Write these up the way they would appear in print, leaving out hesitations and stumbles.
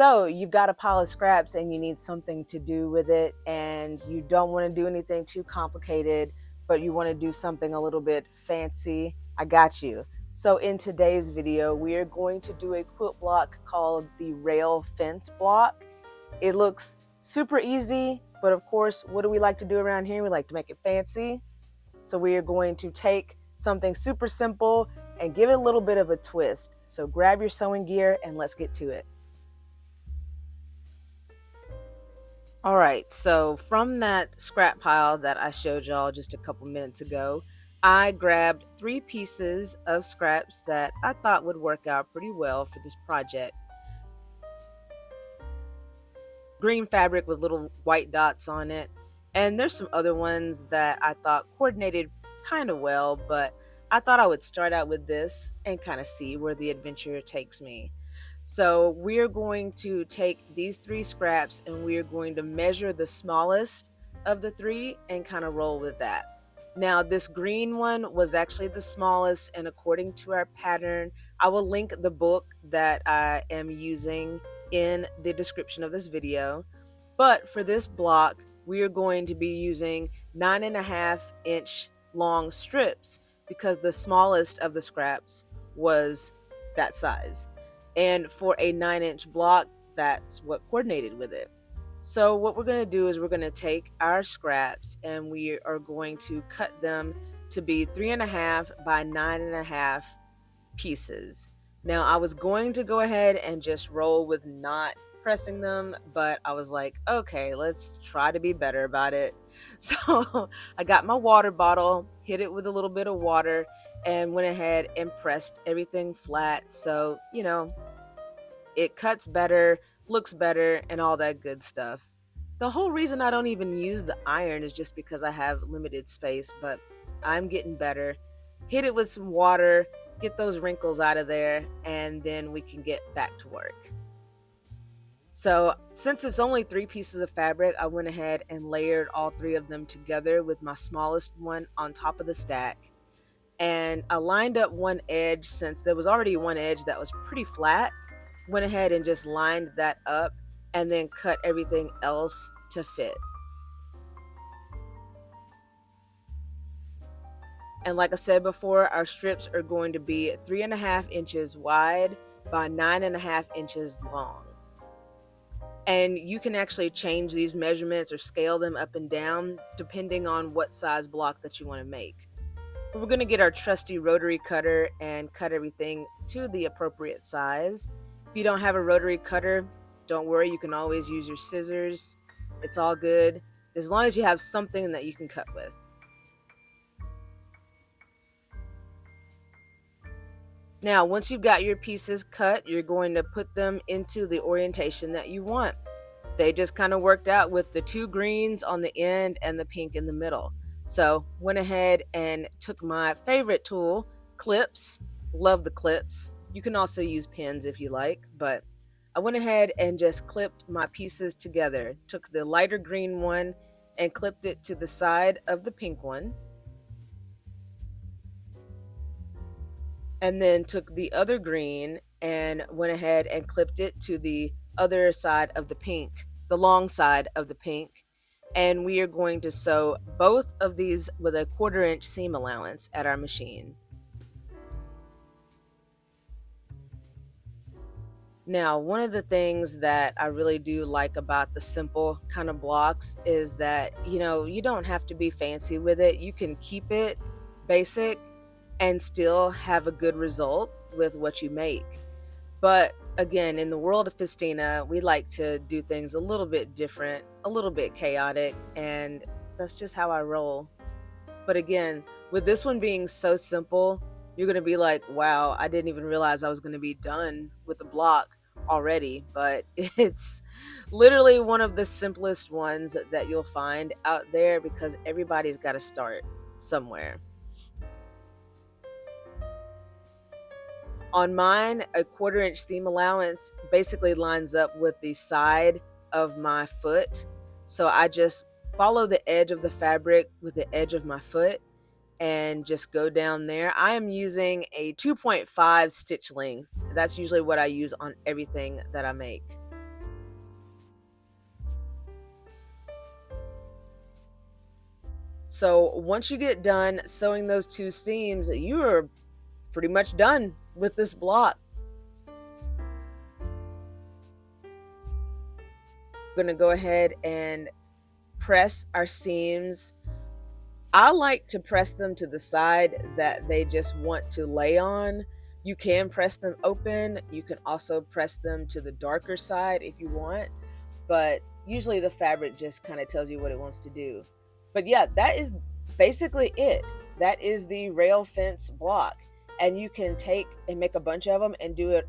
So you've got a pile of scraps and you need something to do with it, and you don't want to do anything too complicated, but you want to do something a little bit fancy. I got you. So in today's video, we are going to do a quilt block called the rail fence block. It looks super easy, but of course, what do we like to do around here? We like to make it fancy. So we are going to take something super simple and give it a little bit of a twist. So grab your sewing gear and let's get to it. All right, so from that scrap pile that I showed y'all just a couple minutes ago, I grabbed 3 pieces of scraps that I thought would work out pretty well for this project. Green fabric with little white dots on it, and there's some other ones that I thought coordinated kind of well, but I thought I would start out with this and kind of see where the adventure takes me. So we're going to take these 3 scraps and we're going to measure the smallest of the 3 and kind of roll with that. Now this green one was actually the smallest, and according to our pattern, I will link the book that I am using in the description of this video. But for this block, we are going to be using 9.5-inch long strips because the smallest of the scraps was that size. And for a 9-inch block, that's what coordinated with it. So what we're going to do is we're going to take our scraps and we are going to cut them to be 3.5 by 9.5 pieces. Now I was going to go ahead and just roll with not pressing them, but I was like, okay, let's try to be better about it. So I got my water bottle, hit it with a little bit of water, and went ahead and pressed everything flat. So, you know, it cuts better, looks better, and all that good stuff. The whole reason I don't even use the iron is just because I have limited space, but I'm getting better. Hit it with some water, get those wrinkles out of there, and then we can get back to work. So since it's only 3 pieces of fabric, I went ahead and layered all 3 of them together with my smallest one on top of the stack. And I lined up one edge since there was already one edge that was pretty flat. Went ahead and just lined that up and then cut everything else to fit. And like I said before, our strips are going to be 3.5 inches wide by 9.5 inches long. And you can actually change these measurements or scale them up and down depending on what size block that you want to make. We're going to get our trusty rotary cutter and cut everything to the appropriate size. If you don't have a rotary cutter, don't worry, you can always use your scissors. It's all good, as long as you have something that you can cut with. Now, once you've got your pieces cut, you're going to put them into the orientation that you want. They just kind of worked out with the 2 greens on the end and the pink in the middle. So went ahead and took my favorite tool, clips. Love the clips. You can also use pins if you like, but I went ahead and just clipped my pieces together. Took the lighter green one and clipped it to the side of the pink one. And then took the other green and went ahead and clipped it to the other side of the pink, the long side of the pink. And we are going to sew both of these with a 1/4 inch seam allowance at our machine. Now, one of the things that I really do like about the simple kind of blocks is that, you know, you don't have to be fancy with it. You can keep it basic and still have a good result with what you make. But again, in the world of Festina, we like to do things a little bit different, a little bit chaotic, and that's just how I roll. But again, with this one being so simple, you're going to be like, wow, I didn't even realize I was going to be done with the block already. But it's literally one of the simplest ones that you'll find out there because everybody's got to start somewhere. On mine, a 1/4 inch seam allowance basically lines up with the side of my foot. So I just follow the edge of the fabric with the edge of my foot and just go down there. I am using a 2.5 stitch length. That's usually what I use on everything that I make. So once you get done sewing those 2 seams, you are pretty much done with this block. We're gonna go ahead and press our seams. I like to press them to the side that they just want to lay on. You can press them open. You can also press them to the darker side if you want, but usually the fabric just kind of tells you what it wants to do. But yeah, that is basically it. That is the rail fence block. And you can take and make a bunch of them and do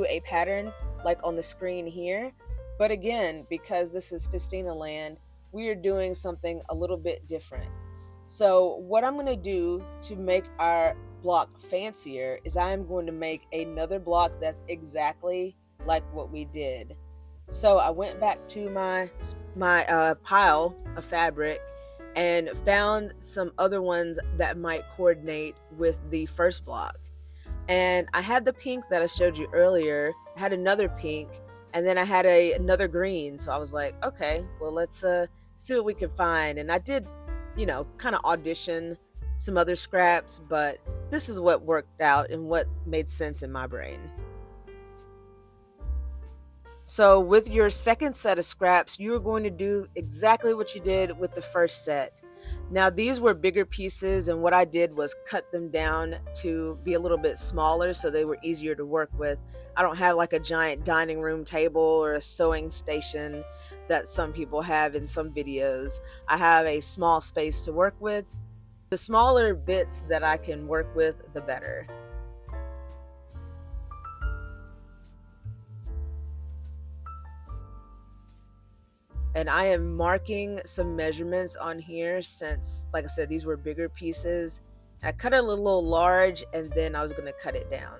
a pattern like on the screen here. But again, because this is Festina land, we are doing something a little bit different. So what I'm going to do to make our block fancier is I'm going to make another block that's exactly like what we did. So I went back to my pile of fabric and found some other ones that might coordinate with the first block. And I had the pink that I showed you earlier. I had another pink, and then I had another green. So I was like, okay, well, let's see what we can find. And I did, kind of audition some other scraps, but this is what worked out and what made sense in my brain. So with your second set of scraps, you're going to do exactly what you did with the first set. Now these were bigger pieces, and what I did was cut them down to be a little bit smaller so they were easier to work with. I don't have like a giant dining room table or a sewing station that some people have in some videos. I have a small space to work with. The smaller bits that I can work with, the better. And I am marking some measurements on here since, like I said, these were bigger pieces. I cut it a little large, and then I was going to cut it down.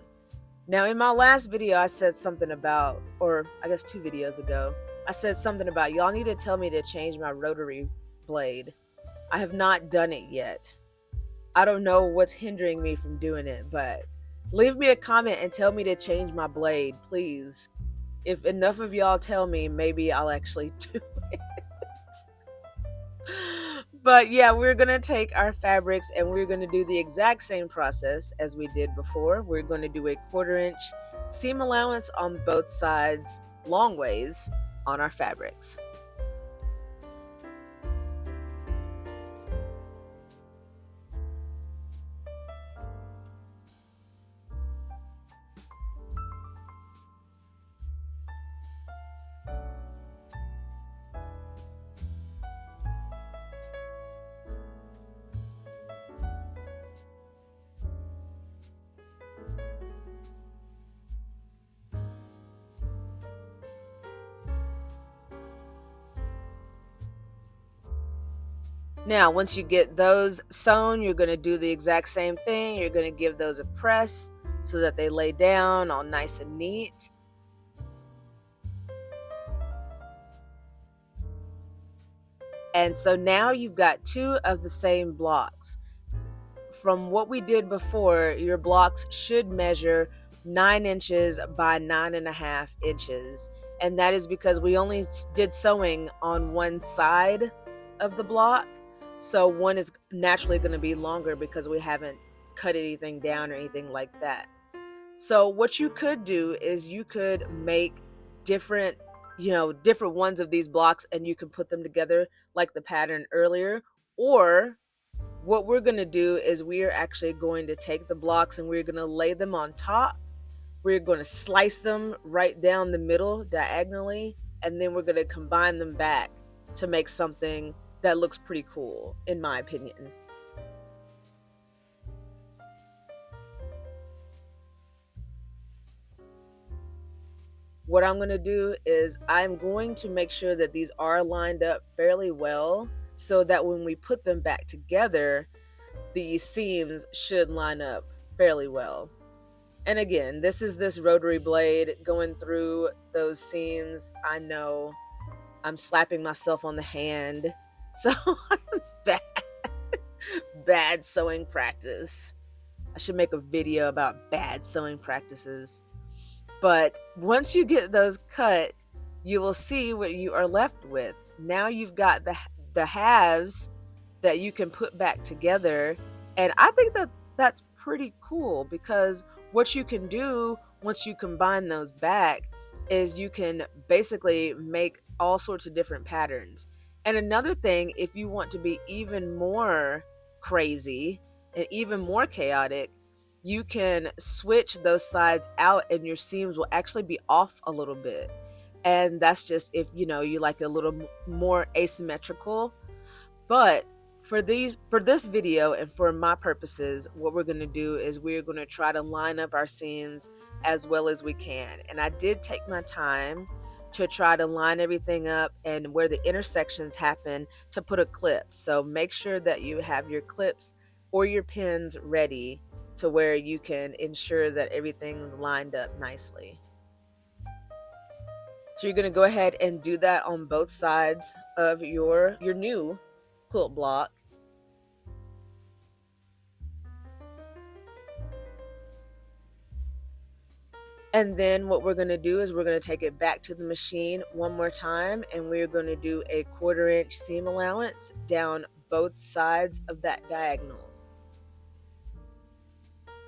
Now in my last video, I said something about, or I guess 2 videos ago, I said something about y'all need to tell me to change my rotary blade. I have not done it yet. I don't know what's hindering me from doing it, but leave me a comment and tell me to change my blade, please. If enough of y'all tell me, maybe I'll actually do it. But yeah, we're going to take our fabrics and we're going to do the exact same process as we did before. We're going to do a 1/4 inch seam allowance on both sides, long ways, on our fabrics. Now, once you get those sewn, you're going to do the exact same thing. You're going to give those a press so that they lay down all nice and neat. And so now you've got 2 of the same blocks. From what we did before, your blocks should measure 9 inches by 9.5 inches. And that is because we only did sewing on one side of the block. So one is naturally going to be longer because we haven't cut anything down or anything like that. So what you could do is you could make different ones of these blocks, and you can put them together like the pattern earlier. Or what we're going to do is we are actually going to take the blocks and we're going to lay them on top. We're going to slice them right down the middle diagonally, and then we're going to combine them back to make something that looks pretty cool, in my opinion. What I'm going to do is I'm going to make sure that these are lined up fairly well so that when we put them back together, the seams should line up fairly well. And again, this is this rotary blade going through those seams. I know I'm slapping myself on the hand. So bad sewing practice. I should make a video about bad sewing practices. But once you get those cut, you will see what you are left with. Now you've got the halves that you can put back together. And I think that that's pretty cool, because what you can do once you combine those back is you can basically make all sorts of different patterns. And another thing, if you want to be even more crazy and even more chaotic, you can switch those sides out and your seams will actually be off a little bit. And that's just if you like a little more asymmetrical. But for this video and for my purposes, what we're going to do is we're going to try to line up our seams as well as we can. And I did take my time to try to line everything up, and where the intersections happen, to put a clip. So make sure that you have your clips or your pins ready to where you can ensure that everything's lined up nicely. So you're going to go ahead and do that on both sides of your new quilt block. And then what we're going to do is we're going to take it back to the machine one more time, and we're going to do a 1/4 inch seam allowance down both sides of that diagonal.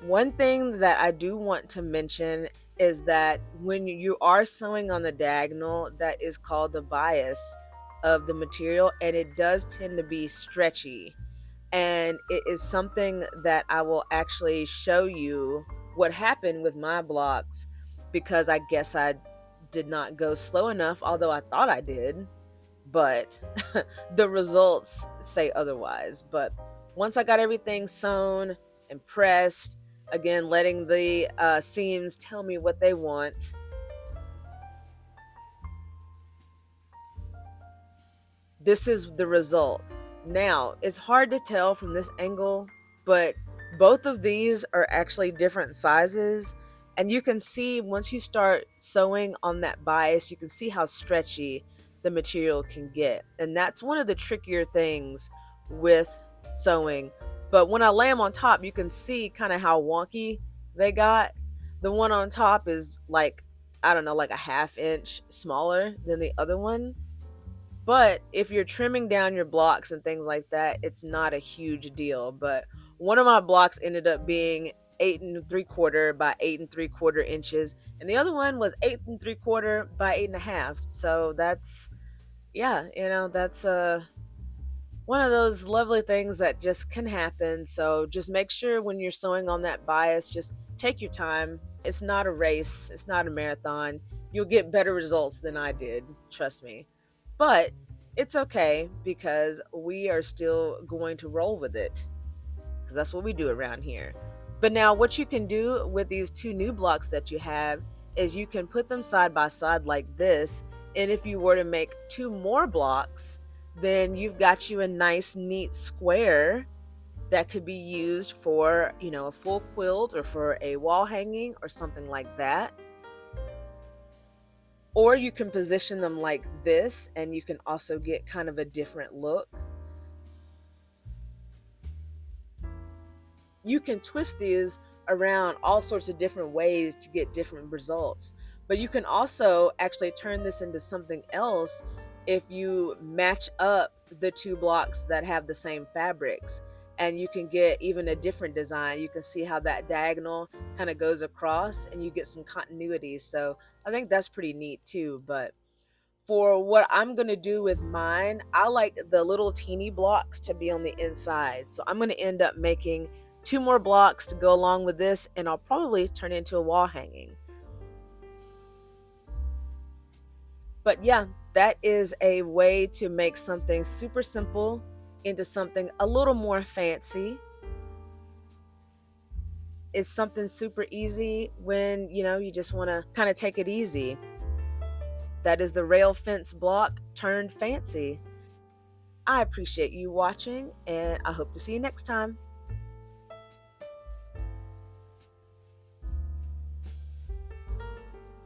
One thing that I do want to mention is that when you are sewing on the diagonal, that is called the bias of the material, and it does tend to be stretchy. And it is something that I will actually show you what happened with my blocks, because I guess I did not go slow enough, although I thought I did, but the results say otherwise. But once I got everything sewn and pressed, again, letting the seams tell me what they want, this is the result. Now, it's hard to tell from this angle, but both of these are actually different sizes. And you can see once you start sewing on that bias, you can see how stretchy the material can get. And that's one of the trickier things with sewing. But when I lay them on top, you can see kind of how wonky they got. The one on top is like, I don't know, like a 1/2 inch smaller than the other one. But if you're trimming down your blocks and things like that, it's not a huge deal. But one of my blocks ended up being 8 3/4 by 8 3/4 inches, and the other one was 8 3/4 by 8.5. So that's, yeah, that's one of those lovely things that just can happen. So just make sure when you're sewing on that bias, just take your time. It's not a race, it's not a marathon. You'll get better results than I did, trust me. But it's okay, because we are still going to roll with it, because that's what we do around here. But now what you can do with these two new blocks that you have is you can put them side by side like this. And if you were to make 2 more blocks, then you've got you a nice neat square that could be used for, a full quilt or for a wall hanging or something like that. Or you can position them like this, and you can also get kind of a different look. You can twist these around all sorts of different ways to get different results. But you can also actually turn this into something else if you match up the 2 blocks that have the same fabrics. And you can get even a different design. You can see how that diagonal kind of goes across, and you get some continuity. So I think that's pretty neat too. But for what I'm going to do with mine, I like the little teeny blocks to be on the inside. So I'm going to end up making 2 more blocks to go along with this, and I'll probably turn it into a wall hanging. But yeah, that is a way to make something super simple into something a little more fancy. It's something super easy when, you just want to kind of take it easy. That is the rail fence block turned fancy. I appreciate you watching, and I hope to see you next time.